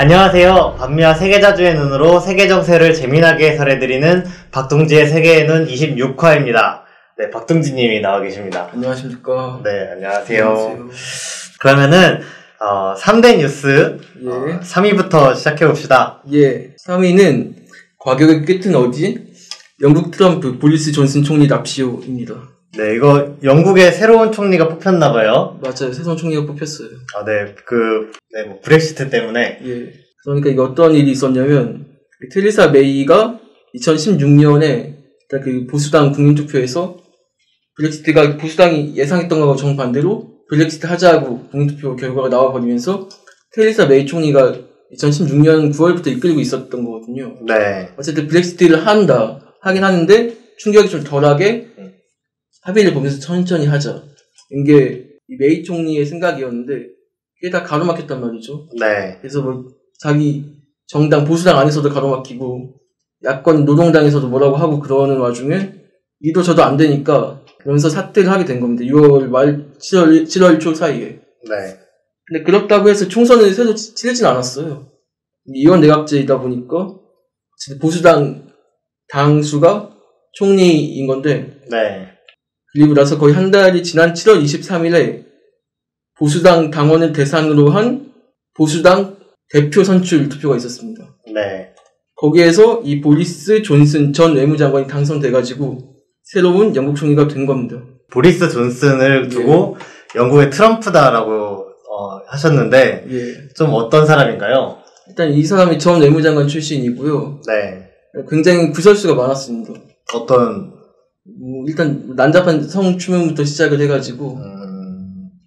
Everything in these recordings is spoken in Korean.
안녕하세요. 반미와 세계자주의 눈으로 세계 정세를 재미나게 해설해드리는 박동지의 세계의 눈 26화입니다. 네, 박동지님이 나와 계십니다. 안녕하십니까. 네, 안녕하세요. 그러면은 3대 뉴스 3위부터 시작해봅시다. 예, 3위는 과격의 끝은 어디? 영국 트럼프 보리스 존슨 총리 납치요입니다. 네, 이거 영국의 새로운 총리가 뽑혔나봐요. 맞아요, 새로운 총리가 뽑혔어요. 아, 네, 뭐 브렉시트 때문에. 예, 그러니까 이게 어떤 일이 있었냐면 테레사 메이가 2016년에 그 보수당 국민투표에서 브렉시트가 보수당이 예상했던 거하고 정반대로 브렉시트 하자고 국민투표 결과가 나와버리면서 테레사 메이 총리가 2016년 9월부터 이끌고 있었던 거거든요. 네. 어쨌든 브렉시트를 하긴 하는데 충격이 좀 덜하게 합의를 보면서 천천히 하자. 이게 메이 총리의 생각이었는데 그게 다 가로막혔단 말이죠. 네. 그래서 뭐 자기 정당 보수당 안에서도 가로막히고 야권 노동당에서도 뭐라고 하고 그러는 와중에 이도 저도 안 되니까 그러면서 사퇴를 하게 된 겁니다. 6월 말 7월 초 사이에. 네. 근데 그렇다고 해서 총선을 새로 치르진 않았어요. 이원 내각제이다 보니까 보수당 당수가 총리인 건데. 네. 그리고 나서 거의 한 달이 지난 7월 23일에 보수당 당원을 대상으로 한 보수당 대표 선출 투표가 있었습니다. 네. 거기에서 이 보리스 존슨 전 외무장관이 당선돼가지고 새로운 영국 총리가 된 겁니다. 보리스 존슨을 두고 영국의 트럼프다라고 하셨는데 좀 어떤 사람인가요? 일단 이 사람이 전 외무장관 출신이고요. 네. 굉장히 구설수가 많았습니다. 어떤? 일단 난잡한 성추명부터 시작을 해가지고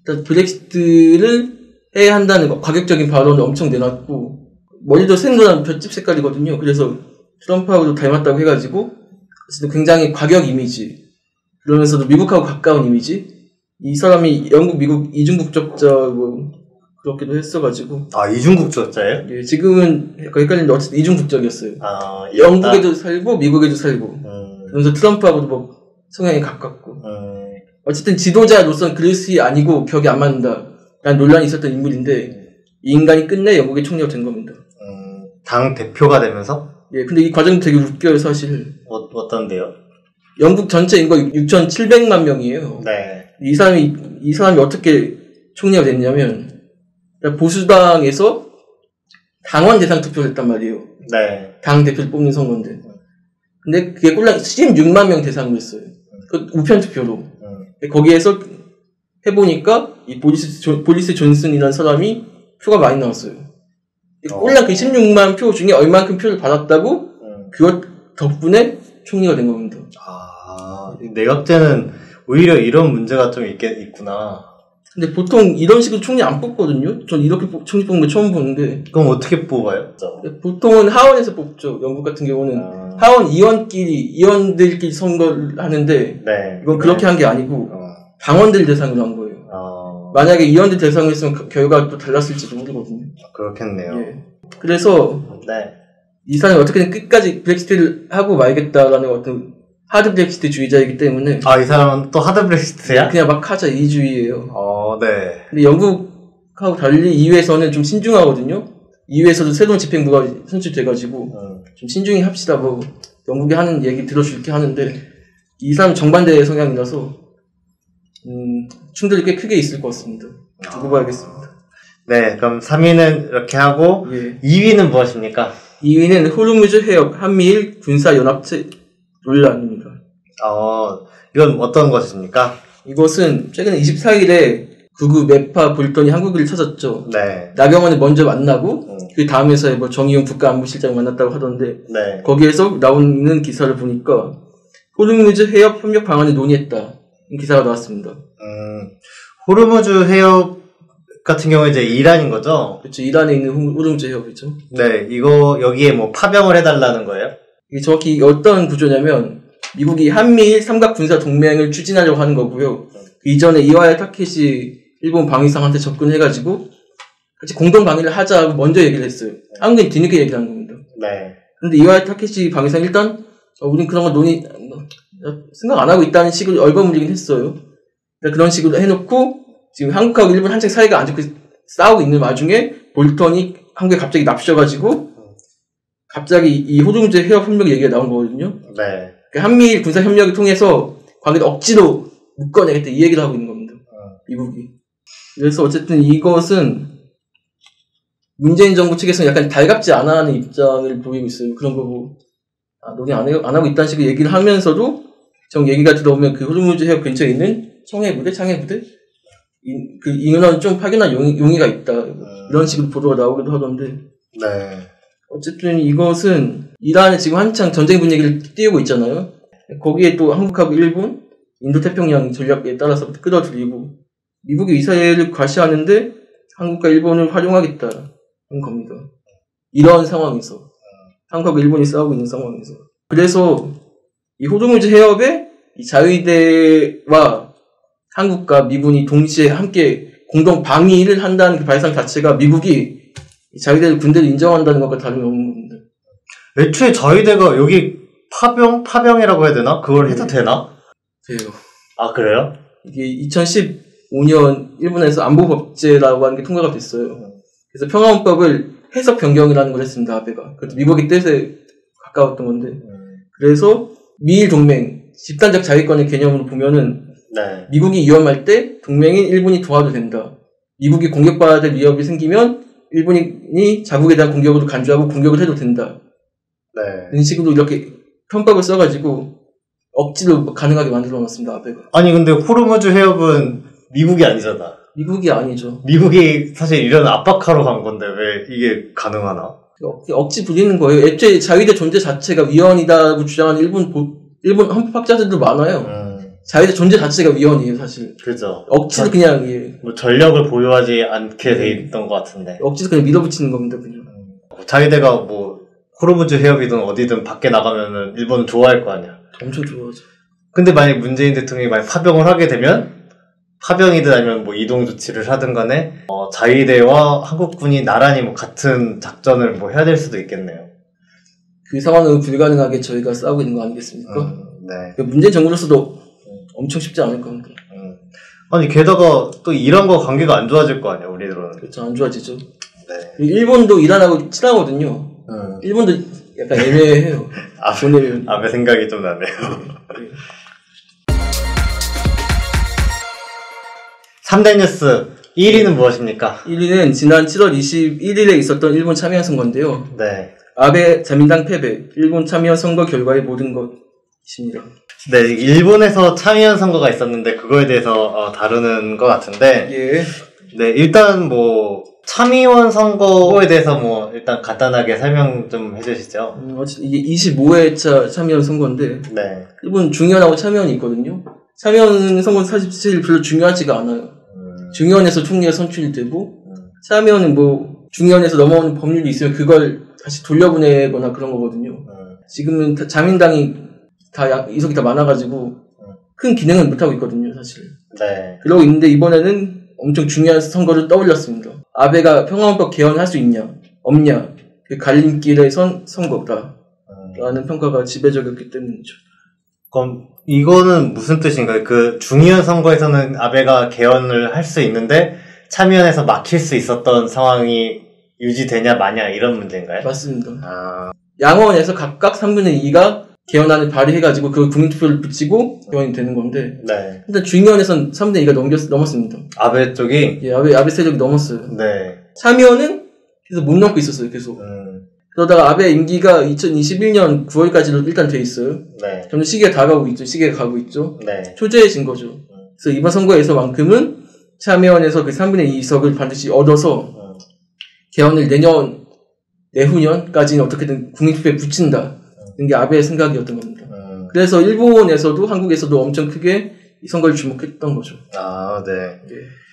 일단 브렉시트를 해야 한다는 거, 과격적인 발언을 엄청 내놨고 머리도 생도난 볏짚 색깔이거든요. 그래서 트럼프하고도 닮았다고 해가지고 굉장히 과격 이미지, 그러면서도 미국하고 가까운 이미지. 이 사람이 영국, 미국 이중국적자고 그렇기도 했어가지고. 아, 이중국적자예요? 예, 지금은 헷갈리는데 어쨌든 이중국적이었어요. 아, 영국에도 살고 미국에도 살고. 그러면서 트럼프하고도 뭐 성향이 가깝고. 어쨌든 지도자로서는 그릇이 아니고 격이 안 맞는다 라는 논란이 있었던 인물인데 이 인간이 끝내 영국의 총리가 된 겁니다. 당 대표가 되면서? 예, 근데 이 과정이 되게 웃겨요, 사실. 어떤데요? 영국 전체 인구가 6,700만 명이에요. 네. 이 사람이 어떻게 총리가 됐냐면 보수당에서 당원 대상 투표를 했단 말이에요. 네. 당 대표를 뽑는 선거인데. 근데 그게 꼴랑 16만 명 대상으로 했어요. 그 우편 투표로. 거기에서 해보니까 이 보리스 존슨이라는 사람이 표가 많이 나왔어요. 꼴랑 그 16만 표 중에 얼만큼 표를 받았다고 그것 덕분에 총리가 된 겁니다. 아, 내각제는 오히려 이런 문제가 좀 있구나. 근데 보통 이런 식으로 총리 안 뽑거든요. 전 이렇게 총리 뽑는 거 처음 보는데. 그럼 어떻게 뽑아요? 보통은 하원에서 뽑죠. 영국 같은 경우는 하원 의원들끼리 선거를 하는데 이건 그렇게 한 게 아니고 당원들 대상으로 한 거예요. 만약에 의원들 대상으로 했으면 결과가 또 달랐을지도 모르거든요. 그렇겠네요. 예. 그래서 이 사람이 어떻게든 끝까지 브렉시트를 하고 말겠다라는 어떤 하드 브렉시트 주의자이기 때문에. 아, 이 사람은 또 하드 브렉시트야? 그냥 막 하자 이주의예요. 네. 근데 영국하고 달리 EU에서는 좀 신중하거든요. EU에서도 새로운 집행부가 선출돼가지고 좀 신중히 합시다. 뭐 영국이 하는 얘기 들어줄게 하는데 이 사람 정반대의 성향이라서 충돌이 꽤 크게 있을 것 같습니다. 두고 봐야겠습니다. 네, 그럼 3위는 이렇게 하고 2위는 무엇입니까? 2위는 호르무즈 해역 한미일 군사연합체 논란입니다. 이건 어떤 것입니까? 이것은 최근 24일에 구구 메파 볼턴이 한국을 찾았죠. 네. 나경원을 먼저 만나고 그 다음 회사에 뭐 정의용 국가안보실장을 만났다고 하던데 거기에서 나오는 기사를 보니까 호르무즈 해협 협력 방안을 논의했다. 기사가 나왔습니다. 호르무즈 해협 같은 경우에 이제 이란인 거죠? 그렇죠. 이란에 있는 호르무즈 해협이죠. 네, 여기에 뭐 파병을 해달라는 거예요? 이게 정확히 어떤 구조냐면 미국이 한미일 삼각 군사 동맹을 추진하려고 하는 거고요. 그 이전에 이와야 타케시 일본 방위상한테 접근해가지고 같이 공동 방위를 하자고 먼저 얘기를 했어요. 한국이 뒤늦게 얘기를 한 겁니다. 네. 근데 이와야 타케시 방위상 일단 우린 그런 거 생각 안 하고 있다는 식으로 얼버무리긴 했어요. 그런 식으로 해놓고 지금 한국하고 일본 한창 사이가 안 좋게 싸우고 있는 와중에 볼턴이 한국에 갑자기 납치셔가지고 갑자기 이 호주문제 해협 협력 얘기가 나온 거거든요. 네. 한미일 군사 협력을 통해서 관계를 억지로 묶어내겠다 이 얘기를 하고 있는 겁니다. 미국이. 그래서 어쨌든 이것은 문재인 정부 측에서는 약간 달갑지 않아 하는 입장을 보이고 있어요. 그런 거고 논의 안 하고 있다는 식으로 얘기를 하면서도 정 얘기가 들어오면 그 호르무즈 해협 근처에 있는 창해부대 그 인원을 좀 파견한 용의가 있다 이런 식으로 보도가 나오기도 하던데. 네. 어쨌든 이것은 이란에 지금 한창 전쟁 분위기를 띄우고 있잖아요. 거기에 또 한국하고 일본, 인도태평양 전략에 따라서 끌어들이고 미국이 이스라엘을 과시하는데 한국과 일본을 활용하겠다는 겁니다. 이런 상황에서 한국과 일본이 싸우고 있는 상황에서 그래서 이 호르무즈 해협에 이 자위대와 한국과 미군이 동시에 함께 공동 방위를 한다는 그 발상 자체가 미국이 자위대를 군대를 인정한다는 것과 다름이 없는 겁니다. 애초에 자위대가 여기 파병이라고 해야 되나? 그걸 해도 되나? 돼요. 아, 그래요? 이게 2015년 일본에서 안보법제라고 하는 게 통과가 됐어요. 그래서 평화헌법을 해석 변경이라는 걸 했습니다, 아베가. 그것도 미국의 뜻에 가까웠던 건데. 그래서 미일 동맹, 집단적 자위권의 개념으로 보면은 네. 미국이 위험할 때 동맹인 일본이 도와도 된다. 미국이 공격받아야 될 위협이 생기면 일본이 자국에 대한 공격으로 간주하고 공격을 해도 된다. 네. 이런 식으로 이렇게 편법을 써가지고 억지로 가능하게 만들어놨습니다, 아베가. 아니 근데 호르무즈 해협은 미국이 아니잖아. 미국이 아니죠. 미국이 사실 이런 압박하러 간 건데 왜 이게 가능하나? 억지 부리는 거예요. 애초에 자위대 존재 자체가 위헌이다고 주장하는 일본 헌법학자들도 많아요. 자위대 존재 자체가 위헌이에요, 사실. 그죠. 억지로 그냥, 예. 뭐 전력을 보유하지 않게 돼 있던 것 같은데. 억지로 그냥 밀어붙이는 겁니다, 그냥. 자위대가 뭐, 호르무즈 해협이든 어디든 밖에 나가면은 일본은 좋아할 거 아니야. 엄청 좋아하죠. 근데 만약 문재인 대통령이 만약 파병을 하게 되면, 파병이든 아니면 뭐 이동 조치를 하든 간에, 자위대와 한국군이 나란히 뭐 같은 작전을 뭐 해야 될 수도 있겠네요. 그 상황은 불가능하게 저희가 싸우고 있는 거 아니겠습니까? 네. 문재인 정부로서도 엄청 쉽지 않을 겁니다. 아니, 게다가 또 이란과 관계가 안 좋아질 거 아니야, 우리들은. 그렇죠, 안 좋아지죠. 네. 일본도 이란하고 친하거든요. 일본도 약간 애매해요. 아베 생각이 좀 나네요. 네. 3대 뉴스 1위는 무엇입니까? 1위는 지난 7월 21일에 있었던 일본 참여연 선거인데요. 네. 아베 자민당 패배, 일본 참여연 선거 결과의 모든 것입니다. 네, 일본에서 참여연 선거가 있었는데 그거에 대해서 다루는 것 같은데. 예. 네, 일단 뭐 참의원 선거에 대해서 뭐 일단 간단하게 설명 좀 해주시죠. 이게 25회차 참여연 선거인데 네. 일본 중의원하고 참여연이 있거든요. 참여연 선거는 사실 별로 중요하지가 않아요. 중의원에서 총리가 선출이 되고 참여연은 뭐 중의원에서 넘어오는 법률이 있으면 그걸 다시 돌려보내거나 그런 거거든요. 지금은 자민당이 이석이 다 많아가지고 큰 기능은 못하고 있거든요, 사실. 네. 그러고 있는데 이번에는 엄청 중요한 선거를 떠올렸습니다. 아베가 평화헌법 개헌을 할 수 있냐, 없냐, 그 갈림길에 선 선거다. 라는 평가가 지배적이었기 때문이죠. 그럼 이거는 무슨 뜻인가요? 그 중의원 선거에서는 아베가 개헌을 할 수 있는데 참의원에서 막힐 수 있었던 상황이 유지되냐 마냐 이런 문제인가요? 맞습니다. 양원에서 각각 3분의 2가 개헌안을 발의해가지고 그걸 국민투표를 붙이고 개헌이 되는 건데. 네. 일단 중의원에서는 3분의 2가 넘었습니다. 아베 쪽이? 예, 아베 세력이 넘었어요. 네. 참여는 계속 못 넘고 있었어요, 계속. 그러다가 아베 임기가 2021년 9월까지로 일단 돼 있어요. 네. 점점 시기가 다가오고 있죠. 시기가 가고 있죠. 네. 초조해진 거죠. 그래서 이번 선거에서만큼은 참여원에서 그 3분의 2석을 반드시 얻어서 개헌을 내후년까지는 어떻게든 국민투표에 붙인다. 이게 아베의 생각이었던 겁니다. 그래서 일본에서도 한국에서도 엄청 크게 이 선거를 주목했던 거죠. 아, 네.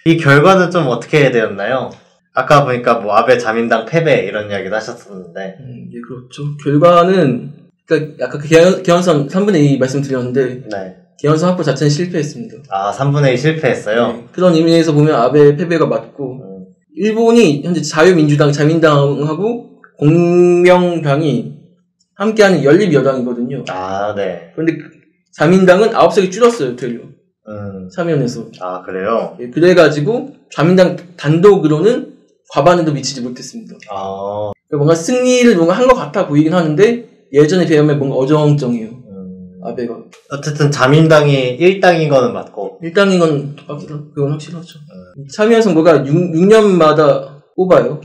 이 결과는 좀 어떻게 되었나요? 아까 보니까 뭐 아베 자민당 패배 이런 이야기도 하셨었는데. 예, 그렇죠. 결과는 그러니까 아까 그 개헌선 3분의 2 말씀드렸는데 네. 개헌선 확보 자체는 실패했습니다. 아, 3분의 2 실패했어요? 네, 그런 의미에서 보면 아베의 패배가 맞고 일본이 현재 자유민주당, 자민당하고 공명당이 함께하는 연립여당이거든요. 아, 네. 그런데 자민당은 9석이 줄었어요, 되려. 참여연에서. 아, 그래요? 예, 그래가지고 자민당 단독으로는 과반에도 미치지 못했습니다. 아. 그러니까 뭔가 승리를 뭔가 한 것 같아 보이긴 하는데 예전에 비하면 뭔가 어정쩡해요. 아베가. 어쨌든 자민당이 1당인 거는 맞고 1당인 건 그건 확실하죠. 참여선거가 6년마다 뽑아요.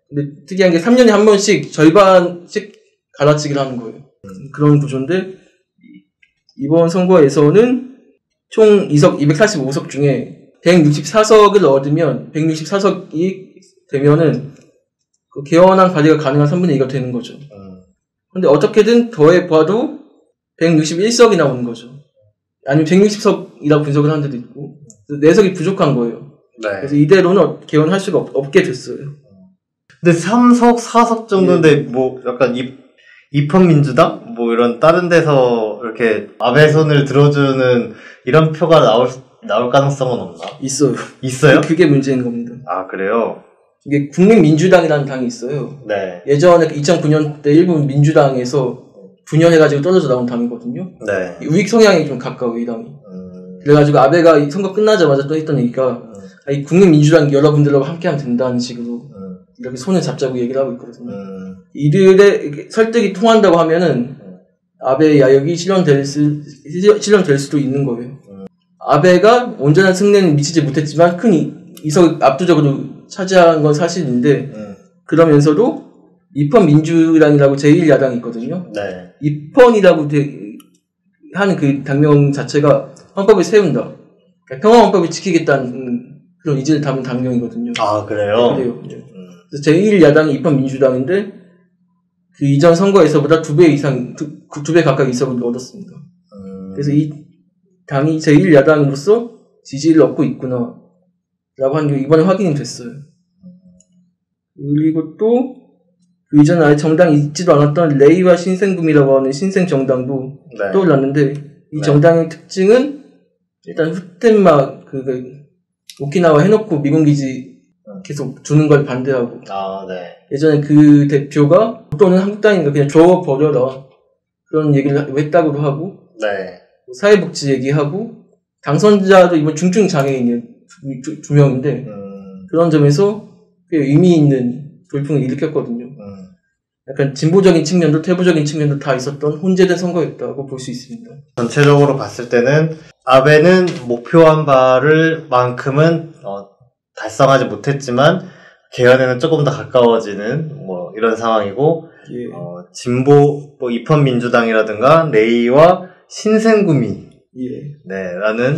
근데 특이한 게 3년에 한 번씩 절반씩 갈라치기를 하는 거예요. 그런 구조인데 이번 선거에서는 총 245석 중에 164석을 얻으면 164석이 되면은 그 개헌안 발의가 가능한 3분의 2가 되는 거죠. 근데 어떻게든 더해봐도 161석이 나오는 거죠. 아니면 160석이라고 분석을 하는 데도 있고 4석이 부족한 거예요. 네. 그래서 이대로는 개헌할 수가 없게 됐어요. 근데 3석, 4석 정도인데 뭐 약간 입헌민주당? 뭐 이런 다른 데서 이렇게 아베 손을 들어주는 이런 표가 나올 가능성은 없나? 있어요. 있어요? 그게 문제인 겁니다. 아, 그래요? 이게 국민민주당이라는 당이 있어요. 네. 예전에 2009년 때 일본 민주당에서 분열해가지고 떨어져 나온 당이거든요. 네. 우익 성향이 좀 가까워요, 이 당이. 그래가지고 아베가 선거 끝나자마자 또 했던 얘기가 이 국민민주당 여러분들하고 함께하면 된다는 식으로 이렇게 손을 잡자고 얘기를 하고 있거든요. 이들의 설득이 통한다고 하면은 아베의 야역이 실현될 수도 있는 거예요. 아베가 온전한 승리는 미치지 못했지만 큰 이석을 압도적으로 차지한 건 사실인데 그러면서도 입헌민주당이라고 제1야당이 있거든요. 네. 입헌이라고 하는 그 당명 자체가 헌법을 세운다. 그러니까 평화헌법을 지키겠다는 그런 의지를 담은 당명이거든요. 아, 그래요? 그래요. 그래서 제1야당이 입헌민주당인데 그 이전 선거에서보다 2배 이상, 2배 가까이 이석을 얻었습니다. 그래서 이 당이 제1야당으로서 지지를 얻고 있구나 라고 하는 게 이번에 확인이 됐어요. 그리고 또 그 이전에 아예 정당이 있지도 않았던 레이와 신생금이라고 하는 신생정당도 네. 떠올랐는데 이 정당의 특징은 일단 흑텐마 오키나와 해놓고 미군기지 계속 주는 걸 반대하고 아, 네. 예전에 그 대표가 또는 한국당인가 그냥 줘버려라 그런 얘기를 했다고도 하고 네. 사회복지 얘기하고 당선자도 이번 중증 장애인이 두 명인데 그런 점에서 꽤 의미 있는 돌풍을 일으켰거든요. 약간 진보적인 측면도 퇴보적인 측면도 다 있었던 혼재된 선거였다고 볼 수 있습니다. 전체적으로 봤을 때는 아베는 목표한 바를 만큼은 달성하지 못했지만 개헌에는 조금 더 가까워지는 뭐 이런 상황이고 예. 진보 뭐 입헌민주당이라든가 레이와 신생구미 예. 네 라는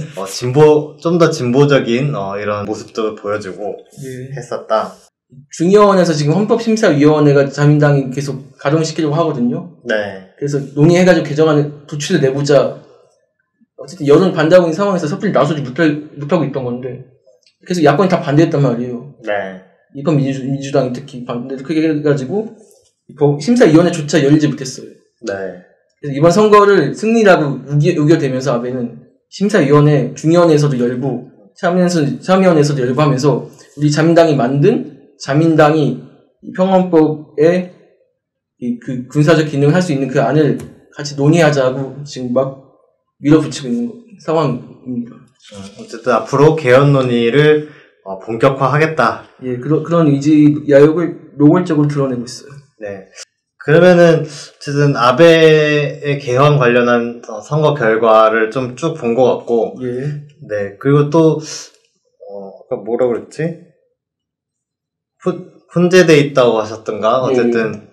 좀 더 진보적인 이런 모습도 보여주고 예. 했었다. 중의원에서 지금 헌법심사위원회가 자민당이 계속 가동시키려고 하거든요. 네. 그래서 논의해가지고 개정안을 도출을 내보자. 어쨌든 여론 반대하고 있는 상황에서 섣불리 나서지 못하고 있던 건데 계속 야권이 다 반대했단 말이에요. 네. 입헌민주당이 특히 반대를 크게 해가지고 심사위원회조차 열리지 못했어요. 네. 그래서 이번 선거를 승리라고 우겨대면서 아베는 심사위원회 중의원에서도 열고 참여원에서도 열고 하면서 우리 자민당이 만든 자민당이 평화헌법에 그 군사적 기능을 할 수 있는 그 안을 같이 논의하자고 지금 막 밀어붙이고 있는 상황입니다. 어쨌든 앞으로 개헌 논의를 본격화하겠다. 예, 그런 의지 야욕을 노골적으로 드러내고 있어요. 네. 그러면은 어쨌든 아베의 개헌 관련한 선거 결과를 좀 쭉 본 것 같고, 예. 네. 그리고 또 아까 뭐라 그랬지? 혼재돼 있다고 하셨던가? 어쨌든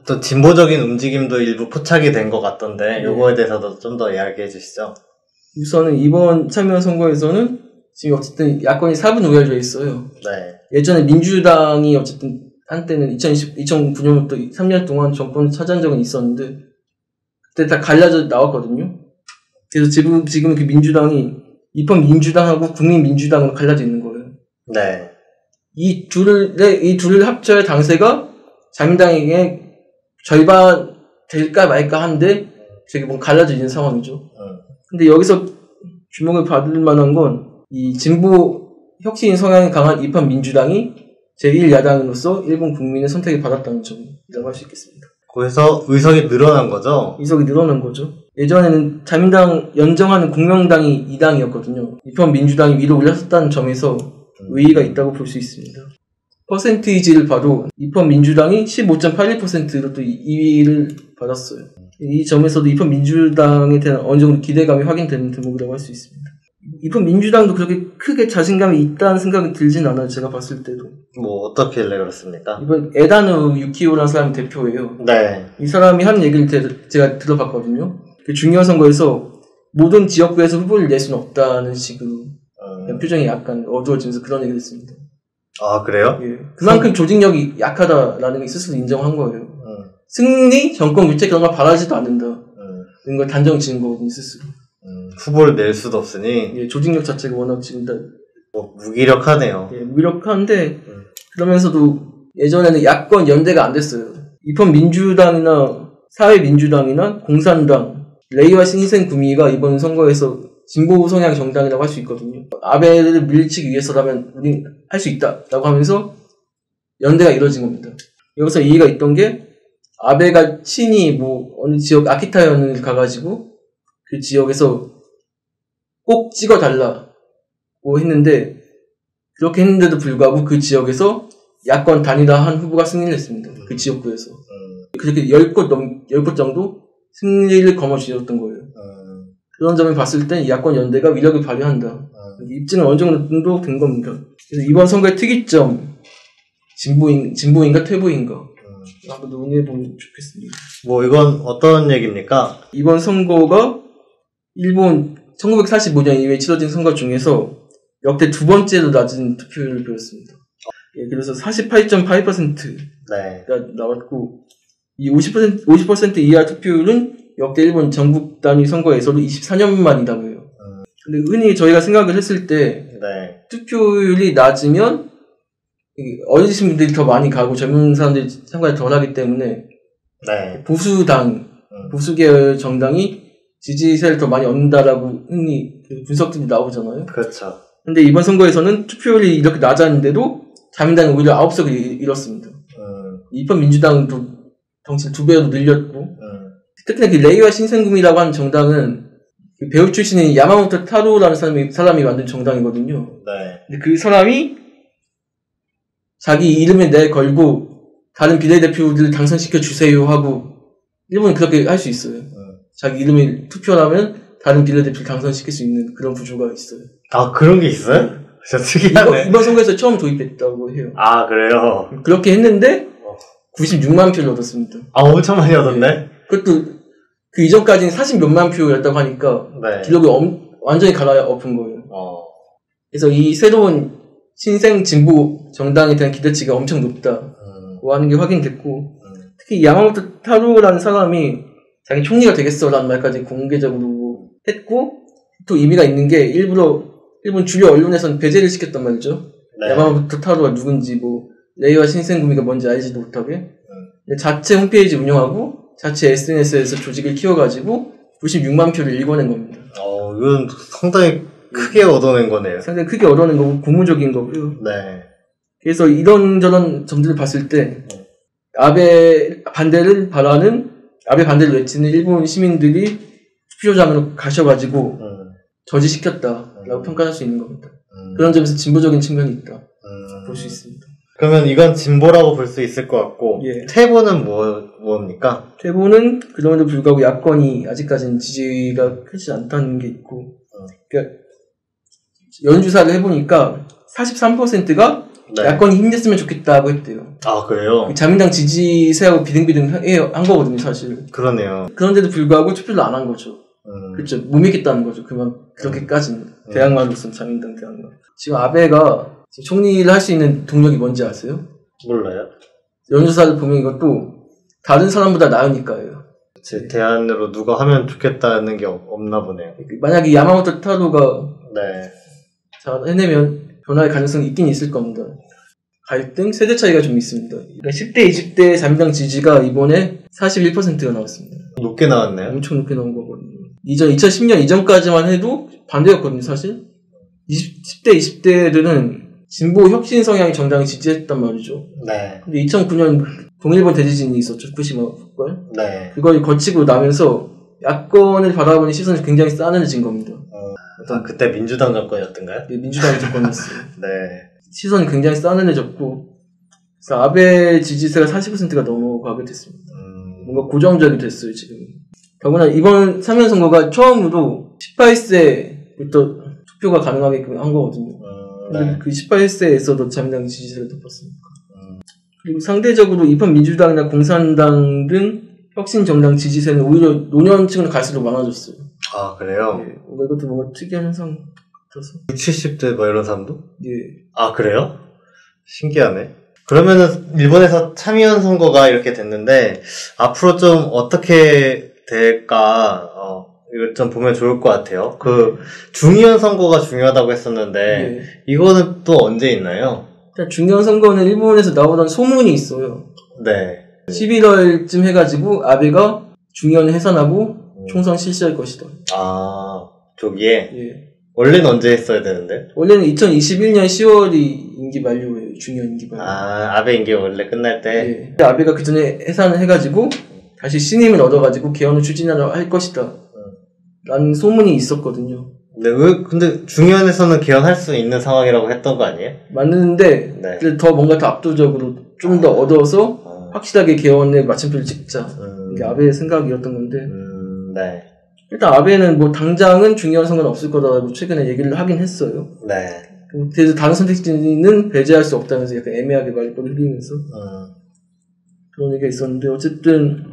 또 진보적인 움직임도 일부 포착이 된 것 같던데 요거에 대해서도 좀 더 이야기해 주시죠. 우선은 이번 참여연 선거에서는 지금 어쨌든 야권이 4분 우열돼 있어요. 네. 예전에 민주당이 어쨌든 한때는 2009년부터 3년 동안 정권을 차지한 적은 있었는데 그때 다 갈라져 나왔거든요. 그래서 지금 그 민주당이 입헌민주당하고 국민민주당으로 갈라져 있는 거예요. 네. 이 둘을 합쳐야 당세가 자민당에게 절반 될까 말까 한데 되게 뭐 갈라져 있는 상황이죠. 근데 여기서 주목을 받을 만한 건 이 진보 혁신 성향이 강한 입헌민주당이 제1야당으로서 일본 국민의 선택을 받았다는 점이라고 할 수 있겠습니다. 거기서 의석이 늘어난 거죠? 의석이 늘어난 거죠. 예전에는 자민당 연정하는 공명당이 2당이었거든요. 입헌민주당이 위로 올렸었다는 점에서 의의가 있다고 볼 수 있습니다. 퍼센티지를 봐도 입헌 민주당이 15.81%로 또 2위를 받았어요. 이 점에서도 입헌 민주당에 대한 어느 정도 기대감이 확인되는 대목이라고 할 수 있습니다. 입헌 민주당도 그렇게 크게 자신감이 있다는 생각이 들진 않아요. 제가 봤을 때도. 뭐 어떻길래 그렇습니까? 이번 에다누 유키오라는 사람이 대표예요. 네. 이 사람이 한 얘기를 제가 들어봤거든요. 그 중요한 선거에서 모든 지역구에서 후보를 낼 수는 없다는 식으로 표정이 약간 어두워지면서 그런 얘기를 했습니다. 아, 그래요? 예. 그만큼 조직력이 약하다라는 게 스스로 인정한 거예요. 승리, 정권 교체 그런 걸 바라지도 않는다. 이런 걸 단정 지은 거거든요, 스스로. 후보를 낼 수도 없으니. 예, 조직력 자체가 워낙 지금 뭐 무기력하네요. 예, 무기력한데 그러면서도 예전에는 야권 연대가 안 됐어요. 입헌 민주당이나 사회민주당이나 공산당, 레이와 신생구미가 이번 선거에서 진보 성향 정당이라고 할 수 있거든요. 아베를 밀치기 위해서라면 우린 할 수 있다라고 하면서 연대가 이루어진 겁니다. 여기서 이의가 있던 게 아베가 친히 뭐 어느 지역 아키타현을 가가지고 그 지역에서 꼭 찍어달라고 했는데 그렇게 했는데도 불구하고 그 지역에서 야권 단일화한 후보가 승리를 했습니다. 그 지역구에서. 그렇게 10곳 정도 승리를 거머쥐었던 거예요. 그런 점을 봤을 땐 야권 연대가 위력을 발휘한다. 입증은 어느 정도 된 겁니다. 그래서 이번 선거의 특이점, 진보인가 퇴보인가 한번 논의해보면 좋겠습니다. 뭐 이건 어떤 얘기입니까? 이번 선거가 일본 1945년 이후에 치러진 선거 중에서 역대 두 번째로 낮은 투표율을 보였습니다. 예, 그래서 48.82%가 나왔고 이 50% 이하 투표율은 역대 일본 전국 단위 선거에서도 24년 만이라고 해요. 근데 흔히 저희가 생각을 했을 때 투표율이 낮으면 어리신 분들이 더 많이 가고 젊은 사람들이 참가를 덜 하기 때문에 보수 계열 정당이 지지세를 더 많이 얻는다라고 흔히 분석들이 나오잖아요. 그렇죠. 근데 이번 선거에서는 투표율이 이렇게 낮았는데도 자민당이 오히려 9석을 잃었습니다. 입헌 민주당도 덩치를 2배로 늘렸고 특히나 그 레이와 신생구미라고 하는 정당은 그 배우 출신인 야마모토 타로라는 사람이 만든 정당이거든요. 근데 그 사람이 자기 이름에 내걸고 다른 비례대표들을 당선시켜 주세요 하고 일본은 그렇게 할 수 있어요. 자기 이름을 투표하면 다른 비례대표를 당선시킬 수 있는 그런 구조가 있어요. 아, 그런 게 있어요? 진짜 특이하네. 이번 선거에서 처음 도입됐다고 해요. 아, 그래요? 그렇게 했는데 96만 표를 얻었습니다. 아, 엄청 많이 얻었네? 그것도 그 이전까지는 40몇만 표였다고 하니까 기록이 완전히 갈아엎은 거예요. 그래서 이 새로운 신생 진보 정당에 대한 기대치가 엄청 높다고 하는 게 확인됐고 특히 야마모토 타로라는 사람이 자기 총리가 되겠어라는 말까지 공개적으로 했고 또 의미가 있는 게 일부러 일본 주요 언론에서는 배제를 시켰단 말이죠. 야마모토 타로가 누군지 뭐 레이와 신생구미가 뭔지 알지도 못하게 자체 홈페이지 운영하고 자체 SNS에서 조직을 키워가지고 96만 표를 읽어낸 겁니다. 이건 상당히 크게 얻어낸 거네요. 상당히 크게 얻어낸 거고 고무적인 거고요. 그래서 이런저런 점들을 봤을 때 아베 반대를 외치는 일본 시민들이 투표장으로 가셔가지고 저지시켰다라고 평가할 수 있는 겁니다. 그런 점에서 진보적인 측면이 있다 볼 수 있습니다. 그러면 이건 진보라고 볼 수 있을 것 같고 퇴보는 뭡니까? 퇴보는 그럼에도 불구하고 야권이 아직까지는 지지가 크지 않다는 게 있고 그러니까 연주사를 해보니까 43%가 야권이 힘냈으면 좋겠다고 했대요. 아, 그래요? 자민당 지지세하고 비등비등한 거거든요, 사실. 그러네요. 그런데도 불구하고 투표를 안 한 거죠. 그렇죠. 못 믿겠다는 거죠. 그렇게까지는. 대항마로서는 자민당 대항마. 지금 아베가 총리를 할 수 있는 동력이 뭔지 아세요? 몰라요. 연주사를 보면 이것도 다른 사람보다 나으니까요. 제 대안으로 누가 하면 좋겠다는 게 없나 보네요. 만약에 야마모토 타로가 잘 해내면 변화의 가능성이 있긴 있을 겁니다. 갈등, 세대 차이가 좀 있습니다. 그러니까 10대, 20대 자민당 지지가 이번에 41%가 나왔습니다. 높게 나왔네요. 엄청 높게 나온 거거든요. 2010년 이전까지만 해도 반대였거든요, 사실. 10대, 20대들은 진보 혁신 성향의 정당을 지지했단 말이죠. 근데 2009년 동일본 대지진이 있었죠, 후쿠시마 폭발. 그걸 거치고 나면서 야권을 바라보는 시선이 굉장히 싸늘해진 겁니다. 그때 민주당 정권이었던가요? 네, 민주당 정권이었어요. 네. 시선이 굉장히 싸늘해졌고, 그래서 아베 지지세가 40%가 넘어가게 됐습니다. 뭔가 고정적이 됐어요, 지금. 더구나 이번 사면 선거가 처음으로 18세부터 투표가 가능하게끔 한 거거든요. 네. 그 18세에서도 자민당 지지세가 높았습니다. 그리고 상대적으로 입헌 민주당이나 공산당 등 혁신 정당 지지세는 오히려 노년층으로 갈수록 많아졌어요. 아, 그래요? 예, 이것도 뭔가 특이한 현상 같아서. 70대 뭐 이런 사람도? 예. 아, 그래요? 신기하네. 그러면은 일본에서 참의원 선거가 이렇게 됐는데 앞으로 좀 어떻게 될까 이거 좀 보면 좋을 것 같아요. 그 중의원 선거가 중요하다고 했었는데 예. 이거는 또 언제 있나요? 중요한 선거는 일본에서 나오던 소문이 있어요. 네. 11월쯤 해가지고 아베가 중의원을 해산하고 총선 실시할 것이다. 아, 저기에? 예. 원래는 언제 했어야 되는데? 원래는 2021년 10월이 임기 만료예요. 중의원 임기 만료. 아, 아베 임기 원래 끝날 때? 예. 아베가 그 전에 해산을 해가지고 다시 신임을 얻어가지고 개헌을 추진하려 할 것이다. 라는 소문이 있었거든요. 네, 근데 중의원에서는 개헌할 수 있는 상황이라고 했던 거 아니에요? 맞는데 네. 더 뭔가 더 압도적으로 좀 더 얻어서 확실하게 개헌에 마침표를 찍자. 이게 아베의 생각이었던 건데 네. 일단 아베는 뭐 당장은 중의원 선거는 없을 거다라고 최근에 얘기를 하긴 했어요. 네. 그래서 다른 선택지는 배제할 수 없다면서 약간 애매하게 말꼬리 흘리면서 그런 얘기가 있었는데 어쨌든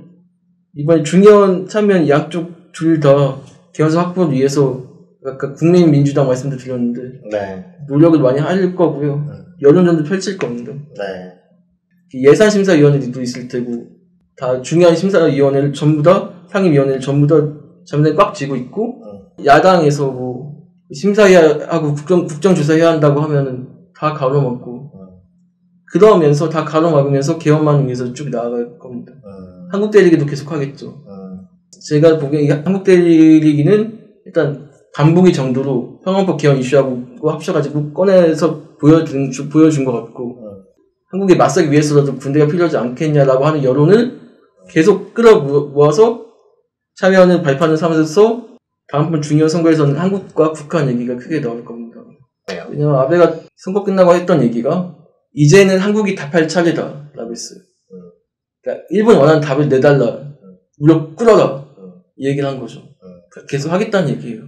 이번에 중의원 참여한 양쪽 둘 다 개헌서 확보를 위해서 아까 국민민주당 말씀도 드렸는데 네. 노력을 많이 할 거고요. 여론전도 펼칠 겁니다. 네. 예산심사위원회도 있을 테고 다 중요한 심사위원회를 전부 다 상임위원회를 전부 다 자민당이 꽉 쥐고 있고 야당에서 뭐 심사위하고 국정조사해야 한다고 하면은 다 가로막고 그러면서 다 가로막으면서 개헌만을 위해서 쭉 나아갈 겁니다. 한국 대리기도 계속 하겠죠. 제가 보기엔 한국 대리기는 일단 반복이 정도로 평화법 개헌 이슈하고 합쳐가지고 꺼내서 보여준 것 같고 한국에 맞서기 위해서라도 군대가 필요하지 않겠냐라고 하는 여론을 계속 끌어모아서 참여하는 발판을 삼아서 다음번 중요한 선거에서는 한국과 북한 얘기가 크게 나올 겁니다. 왜냐면 아베가 선거 끝나고 했던 얘기가 이제는 한국이 답할 차례다라고 했어요. 그러니까 일본이 원하는 답을 내달라, 무력 끌어라 이 얘기를 한 거죠. 계속 하겠다는 얘기예요.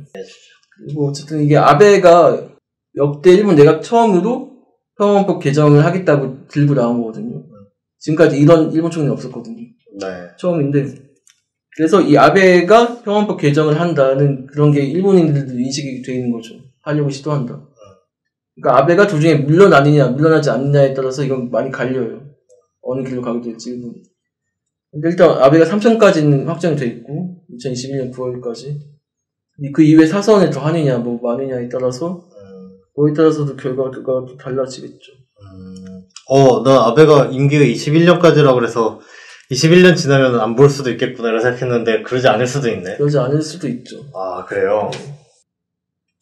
그리고 어쨌든 이게 아베가 역대 일본 내각 처음으로 평화헌법 개정을 하겠다고 들고 나온 거거든요. 지금까지 이런 일본 총리는 없었거든요. 네. 처음인데 그래서 이 아베가 평화헌법 개정을 한다는 그런 게 일본인들도 인식이 돼 있는 거죠. 하려고 시도한다. 그러니까 아베가 도중에 물러나느냐 물러나지 않느냐에 따라서 이건 많이 갈려요. 어느 길로 가게 될지 일본이. 근데 일단 아베가 3선까지는 확정이 돼 있고 2021년 9월까지 그 이후에 사선을 더 하느냐 뭐 마느냐에 따라서 그거에 따라서도 결과가 또 달라지겠죠. 나 아베가 임기가 21년까지라고 그래서 21년 지나면 안 볼 수도 있겠구나 이런 생각했는데 그러지 않을 수도 있네. 그러지 않을 수도 있죠. 아, 그래요?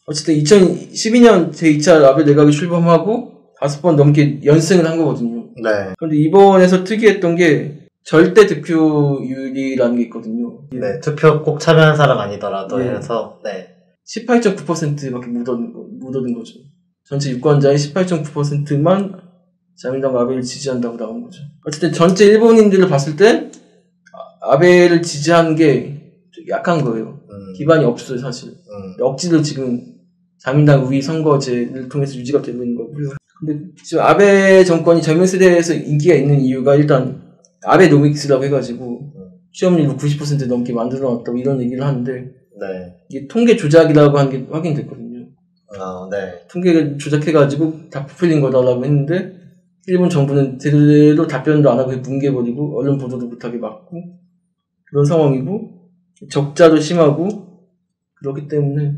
어쨌든 2012년 제2차 아베 내각이 출범하고 5번 넘게 연승을 한 거거든요. 네. 그런데 이번에서 특이했던 게 절대 득표율이라는 게 있거든요. 네, 투표 꼭 참여한 사람 아니더라도 네. 해서, 네. 18.9%밖에 못 얻은 거죠. 전체 유권자의 18.9%만 자민당 아베를 지지한다고 나온 거죠. 어쨌든 전체 일본인들을 봤을 때 아베를 지지하는 게 약한 거예요. 기반이 없어요, 사실. 억지로 지금 자민당 우위 선거제를 통해서 유지가 되고 있는 거고요. 근데 지금 아베 정권이 젊은 세대에서 인기가 있는 이유가 일단 아베노믹스라고 해가지고 취업률을 90% 넘게 만들어놨다고 이런 얘기를 하는데 네. 이게 통계 조작이라고 한 게 확인됐거든요. 아, 네. 통계를 조작해가지고 다 부풀린 거다라고 했는데 일본 정부는 제대로 답변도 안 하고 뭉개버리고 언론 보도도 못하게 막고 그런 상황이고 적자도 심하고 그렇기 때문에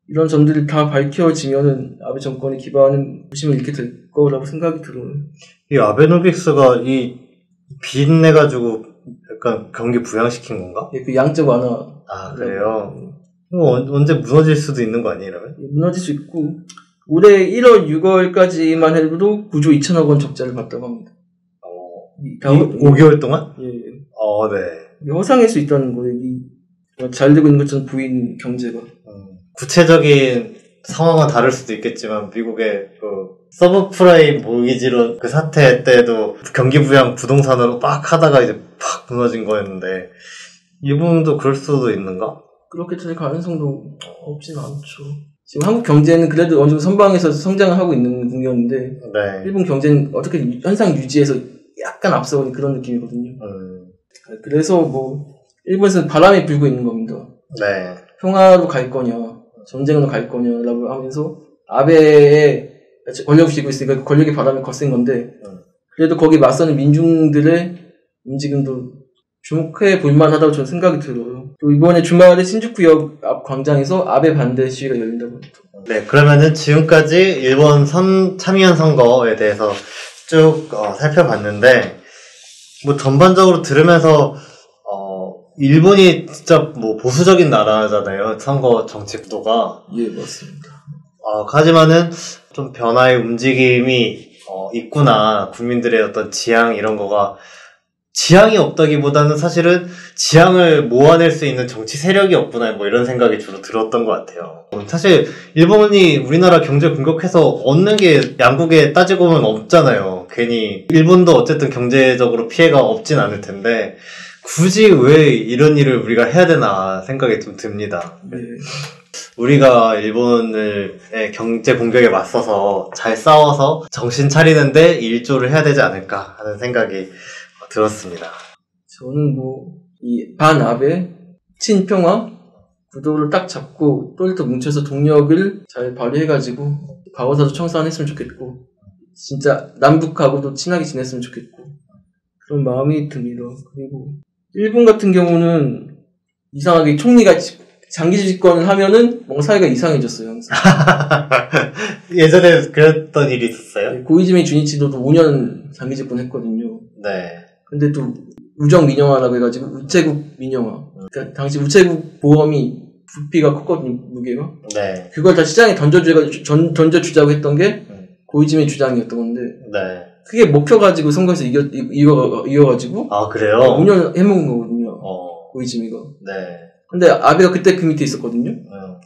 이런 점들이 다 밝혀지면은 아베 정권이 기반은 부심을 잃게 될 거라고 생각이 들어요. 이 아베노믹스가 이 빚 내가지고 약간 경기 부양시킨 건가? 예, 그 양적 완화. 아, 그래요? 언제 무너질 수도 있는 거 아니에요, 이러면? 무너질 수 있고 올해 1월 6월까지만 해도 9조 2천억 원 적자를 봤다고 합니다. 5개월 동안? 예. 네. 허상일 수 있다는 거예요. 잘 되고 있는 것처럼 보이는 경제가. 구체적인 상황은 다를 수도 있겠지만 미국의 그 서브프라임 모기지론 그 사태 때도 경기 부양 부동산으로 막 하다가 이제 팍 무너진 거였는데 일본도 그럴 수도 있는가? 그렇게 될 가능성도 없진 않죠. 지금 한국 경제는 그래도 어느 정도 선방에서 성장을 하고 있는 국면인데 네. 일본 경제는 어떻게 현상 유지해서 약간 앞서는 그런 느낌이거든요. 그래서 뭐 일본에서는 바람이 불고 있는 겁니다. 네. 평화로 갈 거냐 전쟁으로 갈 거냐라고 하면서 아베의 권력을 쥐고 있으니까 권력의 바람이 거센 건데 그래도 거기 맞서는 민중들의 움직임도 주목해 볼만하다고 저는 생각이 들어요. 또 이번에 주말에 신주쿠역 앞 광장에서 아베 반대 시위가 열린다고 합니다. 네, 그러면은 지금까지 일본 참의원 선거에 대해서 쭉 살펴봤는데 뭐 전반적으로 들으면서 일본이 진짜 뭐 보수적인 나라잖아요. 선거 정치 구도가. 예, 맞습니다. 하지만은 좀 변화의 움직임이 있구나. 국민들의 어떤 지향 이런 거가 지향이 없다기보다는 사실은 지향을 모아낼 수 있는 정치 세력이 없구나. 뭐 이런 생각이 주로 들었던 것 같아요. 사실 일본이 우리나라 경제 공격해서 얻는 게 양국에 따지고 보면 없잖아요. 괜히 일본도 어쨌든 경제적으로 피해가 없진 않을 텐데 굳이 왜 이런 일을 우리가 해야 되나 생각이 좀 듭니다. 네. 우리가 일본의 경제 공격에 맞서서 잘 싸워서 정신 차리는데 일조를 해야 되지 않을까 하는 생각이 들었습니다. 저는 뭐 이 반아베 친평화 구도를 딱 잡고 똘똘 뭉쳐서 동력을 잘 발휘해가지고 과거사도 청산했으면 좋겠고 진짜 남북하고도 친하게 지냈으면 좋겠고 그런 마음이 듭니다. 그리고 일본 같은 경우는 이상하게 총리가 장기 집권을 하면은 뭔가 사회가 이상해졌어요. 항상. 예전에 그랬던 일이 있었어요? 고이즈미 주니치도도 5년 장기 집권했거든요. 네. 근데 또 우정 민영화라고 해가지고 우체국 민영화. 그러니까 당시 우체국 보험이 부피가 컸거든요, 무게가. 네. 그걸 다 시장에 던져주자고 했던 게 고이즈미 주장이었던 건데. 네. 그게 먹혀 가지고 선거에서 이겨가지고. 아, 그래요? 5년 해먹은 거거든요. 고이즈미가. 네. 근데 아베가 그때 그 밑에 있었거든요.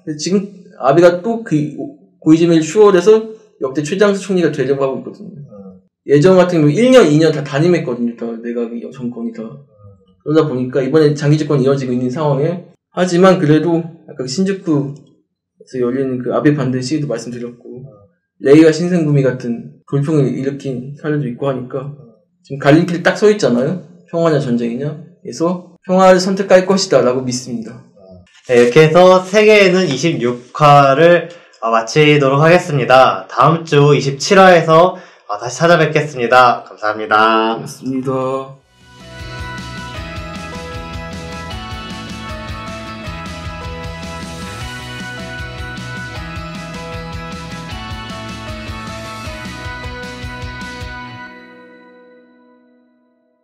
근데 지금 아베가 또 그 고이즈미를 추월해서 역대 최장수 총리가 되려고 하고 있거든요. 예전 같은 경우 1년, 2년 다 단임했거든요. 다 내각이 정권이 다. 그러다 보니까 이번에 장기 집권이 이어지고 있는 상황에 하지만 그래도 아까 신주쿠에서 열리는 그 아베 반대 시위도 말씀드렸고 레이와 신생구미 같은 돌풍을 일으킨 사례도 있고 하니까 지금 갈림길에 딱 서 있잖아요. 평화냐 전쟁이냐. 그래서 평화를 선택할 것이다 라고 믿습니다. 네, 이렇게 해서 세계에는 26화를 마치도록 하겠습니다. 다음 주 27화에서 다시 찾아뵙겠습니다. 감사합니다. 고맙습니다.